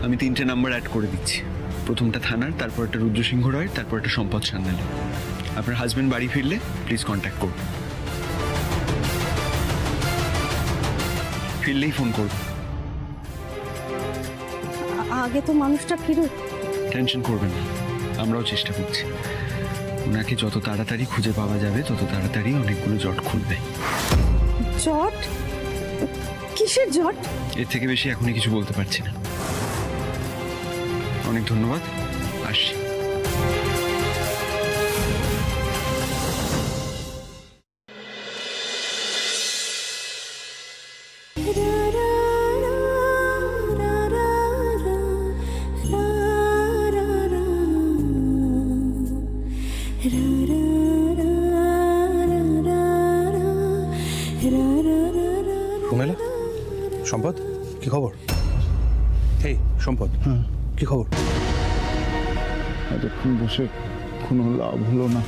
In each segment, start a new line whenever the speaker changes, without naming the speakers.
আমি 3টে number add করে দিচ্ছি। প্রথমটা থানার, তারপর একটা রুদ্রসিংহ রায়, তারপর একটা সম্পদ সান্যাল। আপনার হাজবেন্ড বাড়ি ফিরলে প্লিজ কন্ট্যাক্ট করুন। ফিরলেই ফোন করুন।
আগে তো মানুষটা ফিরুক।
টেনশন করবেন না, আমরাও চেষ্টা করছি। ওনাকে যত তাড়াতাড়ি খুঁজে পাওয়া যাবে তত তাড়াতাড়ি অনেকগুলো জট খুলবে।
জট? কিসের জট?
এর থেকে বেশি এখনই কিছু বলতে পারছি না। অনেক ধন্যবাদ, আসছি।
রুমেলা, সম্পদ, কি খবর? এই সম্পদ, কি খবর?
এতক্ষণ বসে কোনো লাভ হলো না।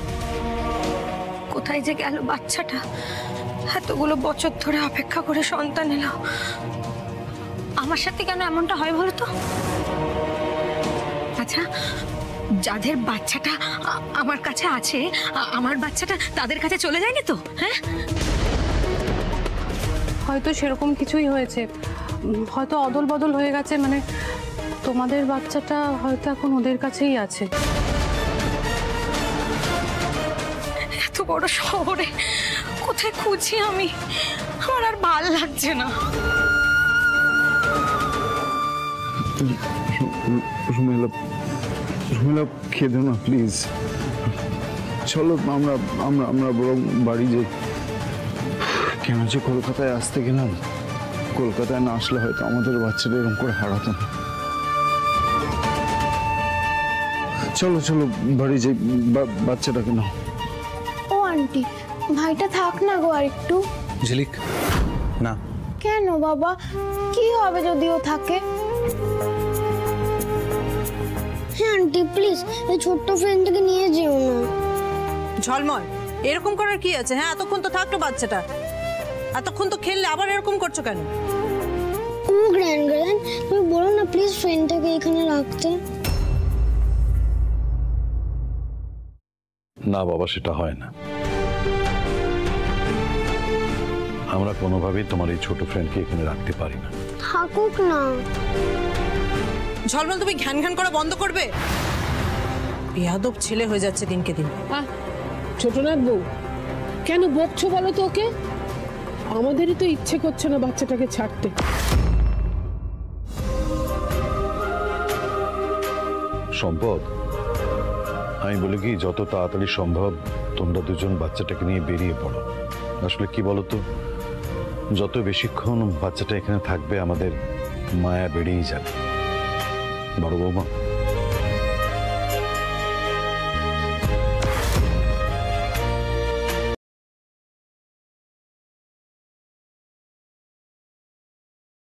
কোথায় যে গেল বাচ্চাটা? এতগুলো বছর ধরে অপেক্ষা করে সন্তান এলো, আমার সাথে কেন এমনটা হয় বলো তো? আচ্ছা, যাদের বাচ্চাটা আমার কাছে আছে, আমার বাচ্চাটা তাদের কাছে চলে যায়নি তো? হ্যাঁ,
হয়তো সেরকম কিছুই হয়েছে, হয়তো অদল বদল হয়ে গেছে। মানে তোমাদের বাচ্চাটা হয়তো এখন ওদের কাছেই আছে।
এত বড় শহরে কোথায় খুঁজি আমি? আমার আর ভাল লাগছে না।
রুমেলা, রুমেলা খেদো না প্লিজ। চলো আমরা আমরা আমরা বরং বাড়ি যাই। কেন যে কলকাতায় আসতে গেলাম, কলকাতায় না আসলে হয়তো আমাদের বাচ্চাটা এরকম করে হারাতো না। চলো চলো বাড়ি যাই, বাচ্চাটাকে নাও।
ও আন্টি, ভাইটা থাক না গো আর একটু।
ঝিলিক, না।
কেন বাবা, কি হবে যদি ও থাকে? হ্যাঁ আন্টি প্লিজ, এই ছোট্ট ফ্রেন্ডটাকে নিয়ে যেও না।
ঝলমল, এরকম করার কি আছে? হ্যাঁ, এতক্ষণ তো থাকতো বাচ্চাটা, এতক্ষণ তো খেললে, আবার এরকম করছো কেন?
ও গ্র্যান্ড, তুমি বলো না প্লিজ ফ্রেন্ডটাকে এখানে রাখতে।
না বাবা, সেটা হয় না। আমরা কোনোভাবেই তোমার এই ছোট ফ্রেন্ডকে এখানে রাখতে পারি না।
থাকুক না।
ঝলমল, তুমি ঘ্যান ঘ্যান করা বন্ধ করবে? বেয়াদব ছেলে হয়ে যাচ্ছে দিনকে দিন।
ছোটনাথ বউ, কেন বকছো বলো তো ওকে? আমাদেরই তো ইচ্ছে করছে না বাচ্চাটাকে ছাড়তে।
সম্পদ, আমি বলি কি, যত তাড়াতাড়ি সম্ভব তোমরা দুজন বাচ্চাটাকে নিয়ে বেরিয়ে পড়ো। আসলে কি বলতো, যত বেশিক্ষণ বাচ্চাটা এখানে থাকবে আমাদের মায়া বেড়েই যাবে। বড় বৌমা,